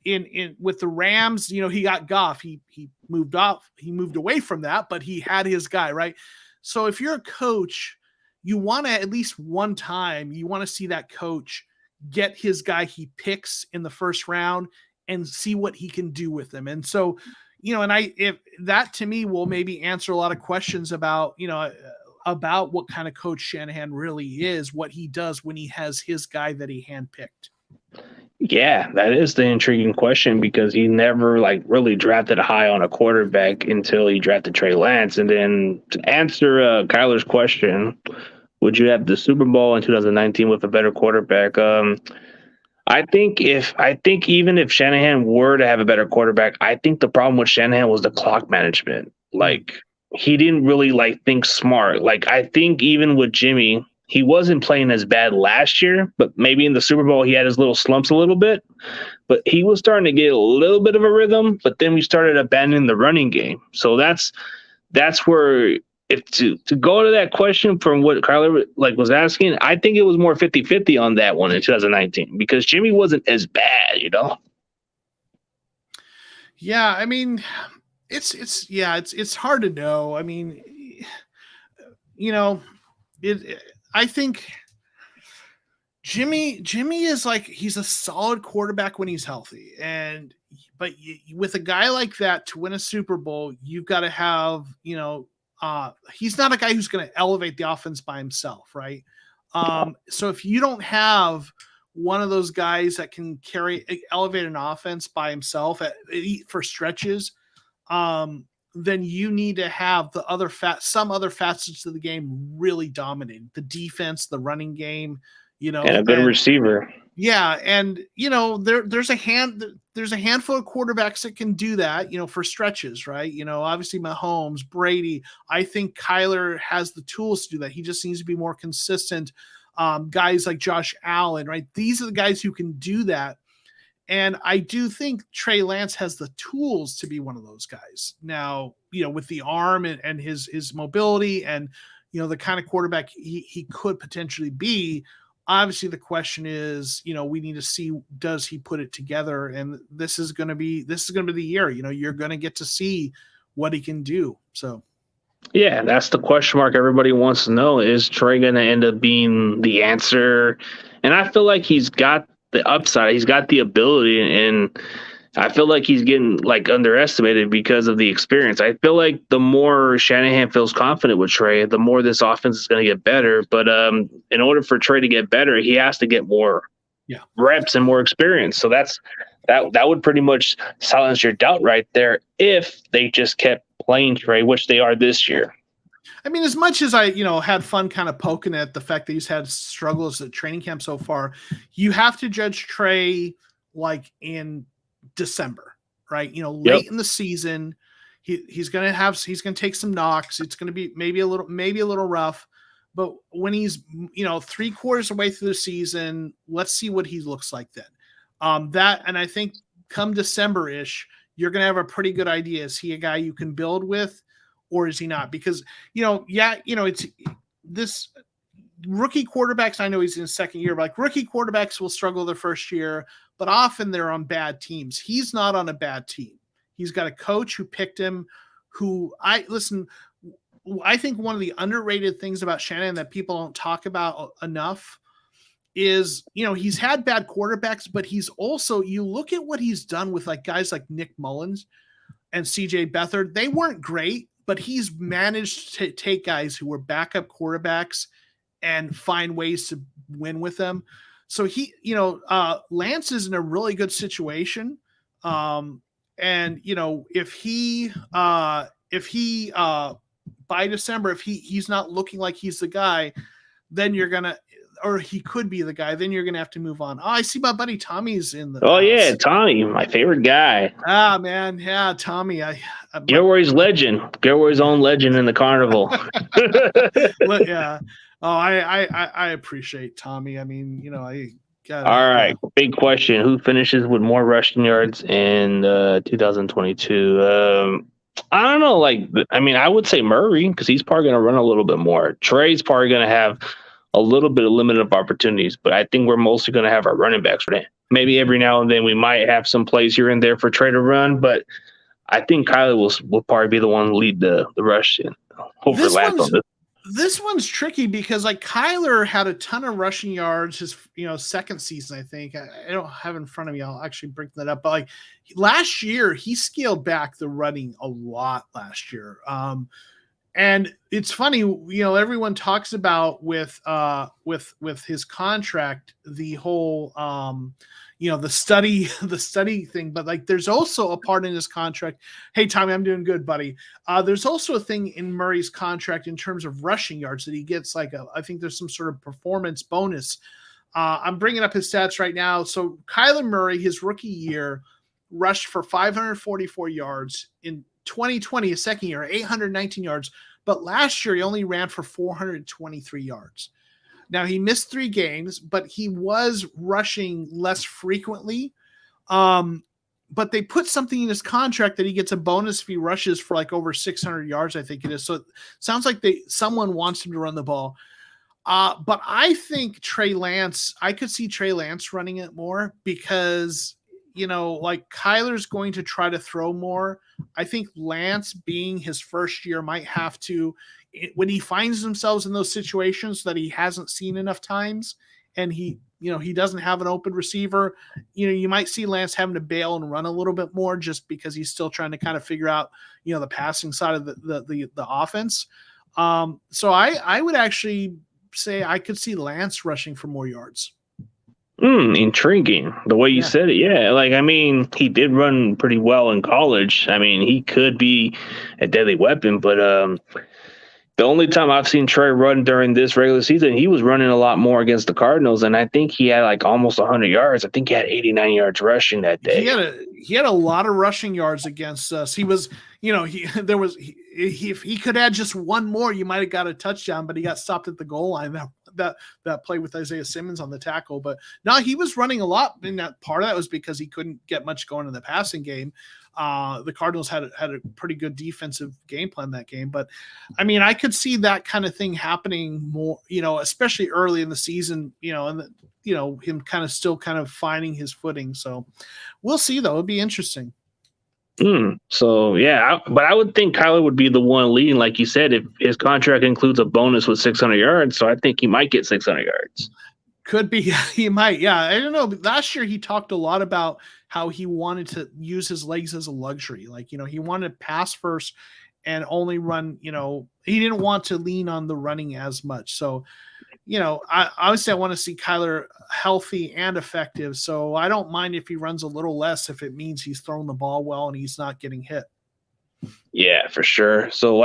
In with the Rams, he got Goff. He moved away from that, but he had his guy, right? So if you're a coach, you want to at least one time, you want to see that coach get his guy he picks in the 1st round and see what he can do with them. And so, if that to me will maybe answer a lot of questions about, about what kind of coach Shanahan really is, what he does when he has his guy that he handpicked. Yeah, that is the intriguing question because he never like really drafted high on a quarterback until he drafted Trey Lance. And then to answer Kyler's question, would you have the Super Bowl in 2019 with a better quarterback? I think even if Shanahan were to have a better quarterback, I think the problem with Shanahan was the clock management. Like he didn't really like think smart. Like I think even with Jimmy, he wasn't playing as bad last year, but maybe in the Super Bowl he had his little slumps a little bit. But he was starting to get a little bit of a rhythm, but then we started abandoning the running game. So that's where if to go to that question from what Kyler was asking, I think it was more 50-50 on that one in 2019 because Jimmy wasn't as bad, Yeah, I mean, it's hard to know. I mean, I think Jimmy is like, he's a solid quarterback when he's healthy. But with a guy like that to win a Super Bowl, you've got to have, he's not a guy who's going to elevate the offense by himself. Right. So if you don't have one of those guys that can elevate an offense by himself for stretches, then you need to have some other facets of the game really dominating the defense, the running game, and a good receiver. Yeah. And, there's a handful of quarterbacks that can do that, for stretches, right? Obviously Mahomes, Brady, I think Kyler has the tools to do that. He just needs to be more consistent. Guys like Josh Allen, right? These are the guys who can do that. And I do think Trey Lance has the tools to be one of those guys now, with the arm and his mobility and, the kind of quarterback he could potentially be. Obviously, the question is, we need to see, does he put it together? And this is going to be the year. You're going to get to see what he can do. So, yeah, that's the question mark everybody wants to know. Is Trey going to end up being the answer? And I feel like he's got the upside. He's got the ability, and I feel like he's getting underestimated because of the experience. I feel like the more Shanahan feels confident with Trey, the more this offense is going to get better. But in order for Trey to get better, he has to get more reps and more experience. So that would pretty much silence your doubt right there if they just kept playing Trey, which they are this year. I mean, as much as I, had fun kind of poking at the fact that he's had struggles at training camp so far, you have to judge Trey in December, right? Late in the season, he's going to take some knocks. It's going to be maybe a little rough, but when he's, 3/4 away through the season, let's see what he looks like then. And I think come December-ish, you're going to have a pretty good idea. Is he a guy you can build with, or is he not? Because, it's this rookie quarterbacks. I know he's in his second year, but rookie quarterbacks will struggle their first year, but often they're on bad teams. He's not on a bad team. He's got a coach who picked him, I think one of the underrated things about Shanahan that people don't talk about enough is, he's had bad quarterbacks, but he's also, you look at what he's done with guys like Nick Mullins and CJ Beathard. They weren't great, but he's managed to take guys who were backup quarterbacks and find ways to win with them. So Lance is in a really good situation. And if he by December, if he's not looking like he's the guy, then or he could be the guy, then you're going to have to move on. Oh, I see my buddy Tommy's in the house. Yeah, house. Tommy, my favorite guy. Ah, man. Yeah, Tommy. Gilroy's legend. Gilroy's own legend in the carnival. Yeah. Oh, I appreciate Tommy. I mean, all right. Big question. Who finishes with more rushing yards in 2022? I don't know. I would say Murray, because he's probably going to run a little bit more. Trey's probably going to have a little bit of limited opportunities, but I think we're mostly going to have our running backs for that. Maybe every now and then we might have some plays here and there for Trey to run, but I think Kyler will probably be the one to lead the rush in. Hopefully Lance on this. This one's tricky because Kyler had a ton of rushing yards his second season. I think I don't have in front of me. I'll actually bring that up. But last year he scaled back the running a lot last year. And it's funny, everyone talks about with his contract, the whole the study thing, but there's also a part in his contract. Hey, Tommy, I'm doing good, buddy. There's also a thing in Murray's contract in terms of rushing yards that he gets I think there's some sort of performance bonus. I'm bringing up his stats right now. So Kyler Murray, his rookie year, rushed for 544 yards. In 2020, his second year, 819 yards. But last year, he only ran for 423 yards. Now, he missed 3 games, but he was rushing less frequently. But they put something in his contract that he gets a bonus if he rushes for over 600 yards, I think it is. So it sounds like someone wants him to run the ball. But I think I could see Trey Lance running it more because, Kyler's going to try to throw more. I think Lance, being his first year, might have to, when he finds himself in those situations that he hasn't seen enough times and he doesn't have an open receiver, you might see Lance having to bail and run a little bit more just because he's still trying to kind of figure out, the passing side of the offense. So I would actually say I could see Lance rushing for more yards. Intriguing the way you said it. Yeah. He did run pretty well in college. He could be a deadly weapon, but the only time I've seen Trey run during this regular season, he was running a lot more against the Cardinals, and I think he had almost 100 yards. I think he had 89 yards rushing that day. He had a lot of rushing yards against us. He was, if he could add just one more, you might have got a touchdown, but he got stopped at the goal line that play with Isaiah Simmons on the tackle. But no, he was running a lot, and that part of that was because he couldn't get much going in the passing game. The Cardinals had a pretty good defensive game plan that game, but I mean, I could see that kind of thing happening more, especially early in the season, and him kind of still kind of finding his footing. So we'll see, though. It'll be interesting. So yeah, but I would think Kyler would be the one leading, like you said, if his contract includes a bonus with 600 yards. So I think he might get 600 yards. Could be. He might. Yeah. I don't know. Last year he talked a lot about how he wanted to use his legs as a luxury. Like, he wanted to pass first and only run, he didn't want to lean on the running as much. So, obviously I want to see Kyler healthy and effective. So I don't mind if he runs a little less, if it means he's throwing the ball well and he's not getting hit. Yeah, for sure. So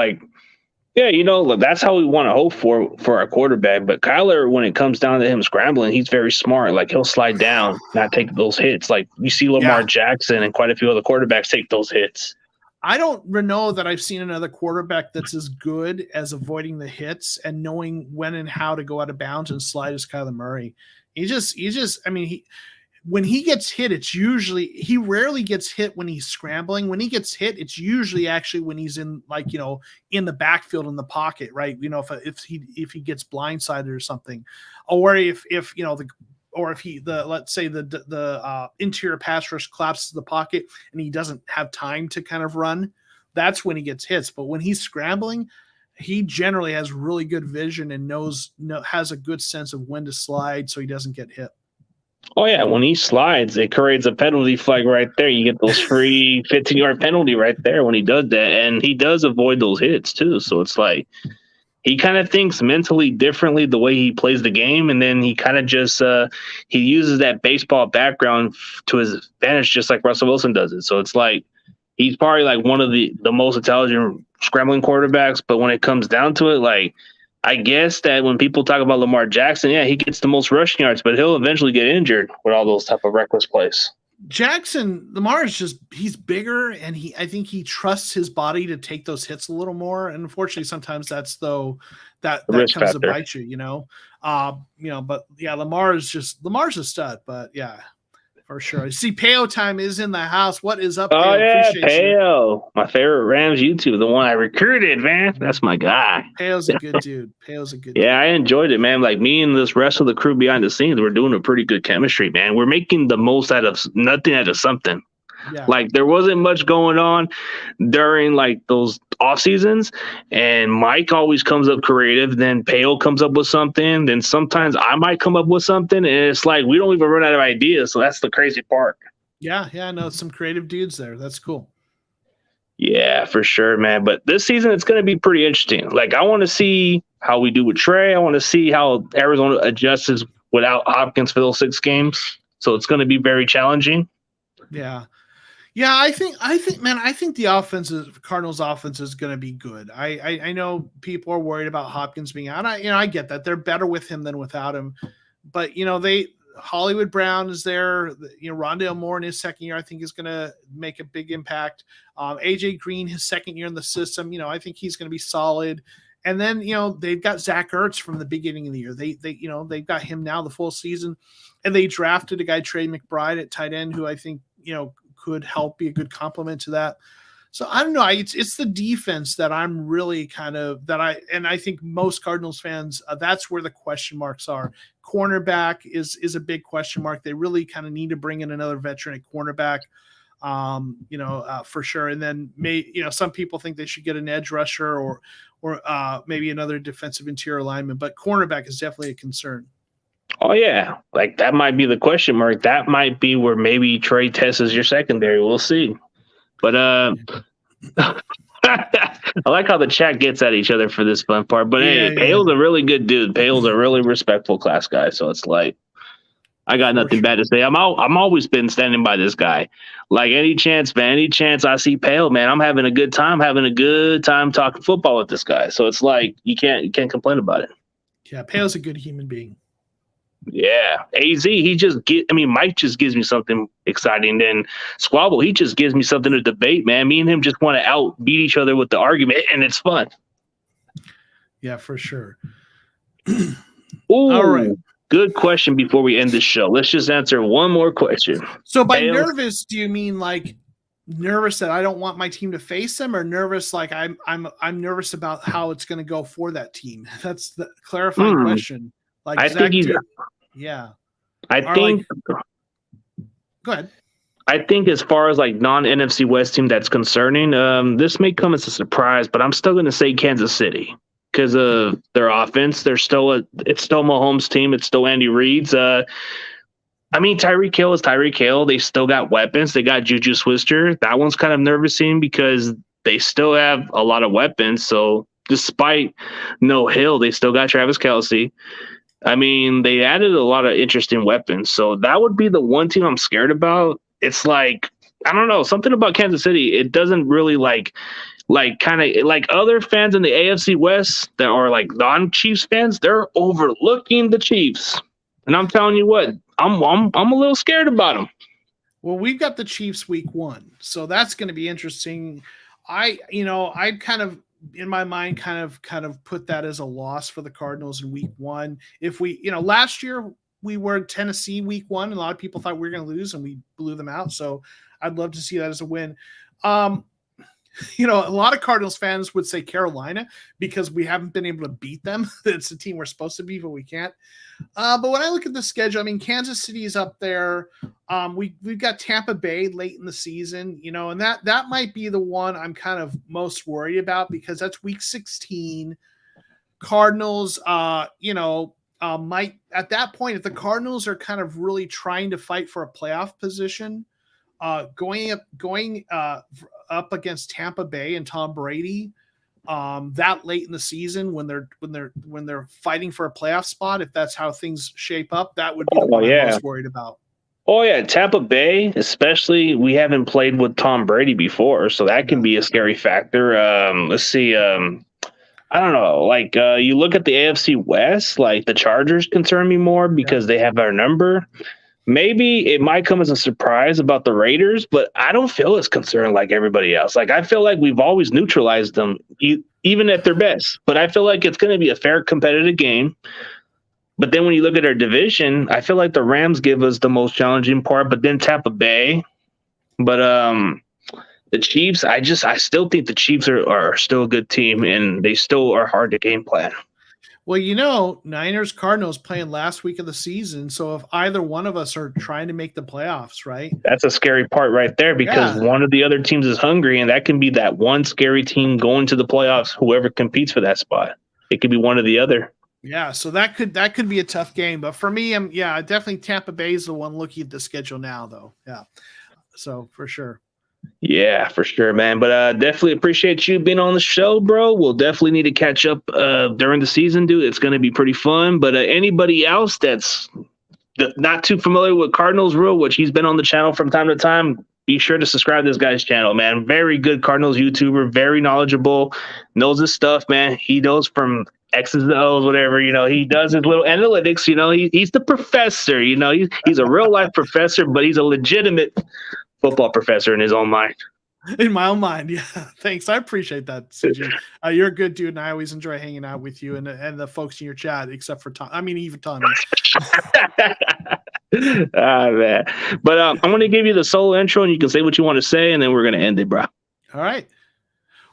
that's how we want to hope for our quarterback. But Kyler, when it comes down to him scrambling, he's very smart. Like, he'll slide down, not take those hits. Like, you see Lamar Jackson and quite a few other quarterbacks take those hits. I don't know that I've seen another quarterback that's as good as avoiding the hits and knowing when and how to go out of bounds and slide as Kyler Murray. When he gets hit, he rarely gets hit when he's scrambling. When he gets hit, it's usually actually when he's in in the backfield in the pocket, right? If he gets blindsided or something, or if let's say the interior pass rush collapses the pocket and he doesn't have time to kind of run, that's when he gets hits. But when he's scrambling, he generally has really good vision and has a good sense of when to slide so he doesn't get hit. Oh, yeah. When he slides, it creates a penalty flag right there. You get those free 15-yard penalty right there when he does that. And he does avoid those hits, too. So it's like he kind of thinks mentally differently the way he plays the game. And then he kind of just he uses that baseball background to his advantage, just like Russell Wilson does it. So it's like he's probably like one of the most intelligent scrambling quarterbacks. But when it comes down to it, like, I guess that when people talk about Lamar Jackson, yeah, he gets the most rushing yards, but he'll eventually get injured with all those type of reckless plays. Lamar is he's bigger, and I think he trusts his body to take those hits a little more. And unfortunately, sometimes that comes factor to bite you, but yeah, Lamar's a stud, but yeah. For sure. See, Peo time is in the house. What is up, Peo? Oh, yeah, Peo. My favorite Rams YouTube, the one I recruited, man. That's my guy. Peo's a good dude. Yeah, I enjoyed it, man. Like, me and this rest of the crew behind the scenes, we're doing a pretty good chemistry, man. We're making the most out of nothing out of something. Yeah. Like, there wasn't much going on during, like, those off seasons, and Mike always comes up creative. Then Peo comes up with something. Then sometimes I might come up with something, and it's like we don't even run out of ideas. So that's the crazy part. Yeah, no, some creative dudes there. That's cool. Yeah, for sure, man. But this season, it's going to be pretty interesting. Like, I want to see how we do with Trey. I want to see how Arizona adjusts without Hopkins for those 6 games. So it's going to be very challenging. Yeah. Yeah, I think the Cardinals offense is going to be good. I know people are worried about Hopkins being out. I get that. They're better with him than without him. But, Hollywood Brown is there. Rondale Moore in his second year, I think, is going to make a big impact. AJ Green, his second year in the system, I think he's going to be solid. And then, they've got Zach Ertz from the beginning of the year. They've got him now the full season, and they drafted a guy, Trey McBride, at tight end, who I think, could help be a good complement to that. So I don't know. It's the defense that I'm really I think most Cardinals fans, that's where the question marks are. Cornerback is a big question mark. They really kind of need to bring in another veteran at cornerback, for sure. And then some people think they should get an edge rusher or maybe another defensive interior lineman, but cornerback is definitely a concern. Oh, yeah. Like, that might be the question mark. That might be where maybe Trey tests your secondary. We'll see. But I like how the chat gets at each other for this fun part. But Peo's a really good dude. Peo's a really respectful class guy. So it's like, I got nothing bad to say. I'm always been standing by this guy. Like, any chance I see Peo, man, I'm having a good time talking football with this guy. So it's like, you can't complain about it. Yeah, Peo's a good human being. Yeah, AZ, Mike just gives me something exciting. Then Squabble, he just gives me something to debate, man. Me and him just want to outbeat each other with the argument, and it's fun. Yeah, for sure. All right. Ooh, good question before we end the show. Let's just answer one more question. So by AL nervous, do you mean like nervous that I don't want my team to face them, or nervous like I'm nervous about how it's going to go for that team? That's the clarifying question. Like I think Zach, yeah. I Or think like, go ahead. I think as far as like non-NFC West team that's concerning, this may come as a surprise, but I'm still going to say Kansas City because of their offense. It's still Mahomes' team. It's still Andy Reid's. I mean, Tyreek Hill is Tyreek Hill. They still got weapons. They got Juju Swister. That one's kind of nervous-ing because they still have a lot of weapons. So despite no Hill, they still got Travis Kelce. I mean, they added a lot of interesting weapons. So that would be the one team I'm scared about. It's like, I don't know, something about Kansas City. It doesn't really like kind of like other fans in the AFC West that are like non-Chiefs fans. They're overlooking the Chiefs, and I'm telling you what, I'm a little scared about them. Well, we've got the Chiefs week 1, so that's going to be interesting. I kind of in my mind kind of put that as a loss for the Cardinals in week 1. If we, last year we were in Tennessee week 1, and a lot of people thought we were going to lose, and we blew them out. So I'd love to see that as a win. A lot of Cardinals fans would say Carolina because we haven't been able to beat them. It's a team we're supposed to beat, but we can't. But when I look at the schedule, I mean, Kansas City is up there. We've got Tampa Bay late in the season, and that might be the one I'm kind of most worried about because that's week 16. Cardinals, might at that point, if the Cardinals are kind of really trying to fight for a playoff position, going up against Tampa Bay and Tom Brady, that late in the season when they're fighting for a playoff spot, if that's how things shape up, that would be the one I'm most worried about. Oh yeah, Tampa Bay, especially, we haven't played with Tom Brady before, so that can be a scary factor. Let's see. I don't know. Like you look at the AFC West, like the Chargers concern me more because they have our number. Maybe it might come as a surprise about the Raiders, but I don't feel as concerned like everybody else. Like I feel like we've always neutralized them, even at their best. But I feel like it's going to be a fair, competitive game. But then when you look at our division, I feel like the Rams give us the most challenging part, but then Tampa Bay. But the Chiefs, I still think the Chiefs are still a good team, and they still are hard to game plan. Well, Niners Cardinals playing last week of the season. So if either one of us are trying to make the playoffs, right? That's a scary part right there because one of the other teams is hungry, and that can be that one scary team going to the playoffs, whoever competes for that spot. It could be one or the other. Yeah, so that could be a tough game. But for me, definitely Tampa Bay is the one looking at the schedule now, though. Yeah, so for sure. Yeah, for sure, man. But definitely appreciate you being on the show, bro. We'll definitely need to catch up during the season, dude. It's going to be pretty fun. But anybody else that's not too familiar with Cardinals Rule, which he's been on the channel from time to time, be sure to subscribe to this guy's channel, man. Very good Cardinals YouTuber, very knowledgeable, knows his stuff, man. He knows from X's and O's, whatever, he does his little analytics, he's the professor, he's a real life professor, but he's a legitimate football professor in his own mind. In my own mind, yeah. Thanks. I appreciate that, CJ. You're a good dude, and I always enjoy hanging out with you and the folks in your chat, except for Tom. I mean, even Tommy. Man. But I'm going to give you the solo intro, and you can say what you want to say, and then we're going to end it, bro. All right.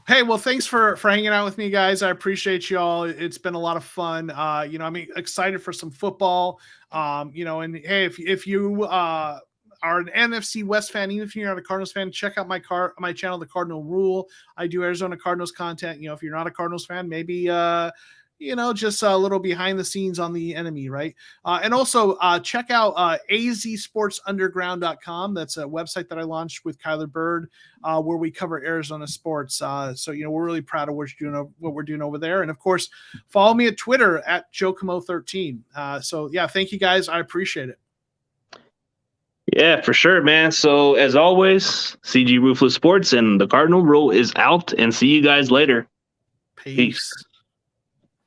Hey, well, thanks for hanging out with me, guys. I appreciate you all. It's been a lot of fun. I'm excited for some football. And hey, if you are an NFC West fan, even if you're not a Cardinals fan, check out my channel, The Cardinal Rule. I do Arizona Cardinals content. If you're not a Cardinals fan, maybe just a little behind the scenes on the enemy, right? And also check out azsportsunderground.com. That's a website that I launched with Kyler Bird, where we cover Arizona sports. So we're really proud of what we're doing over there. And of course, follow me at Twitter at JoeCamo13. Thank you guys. I appreciate it. Yeah, for sure, man. So as always, CG Ruthless Sports and the Cardinal Rule is out, and see you guys later. Peace.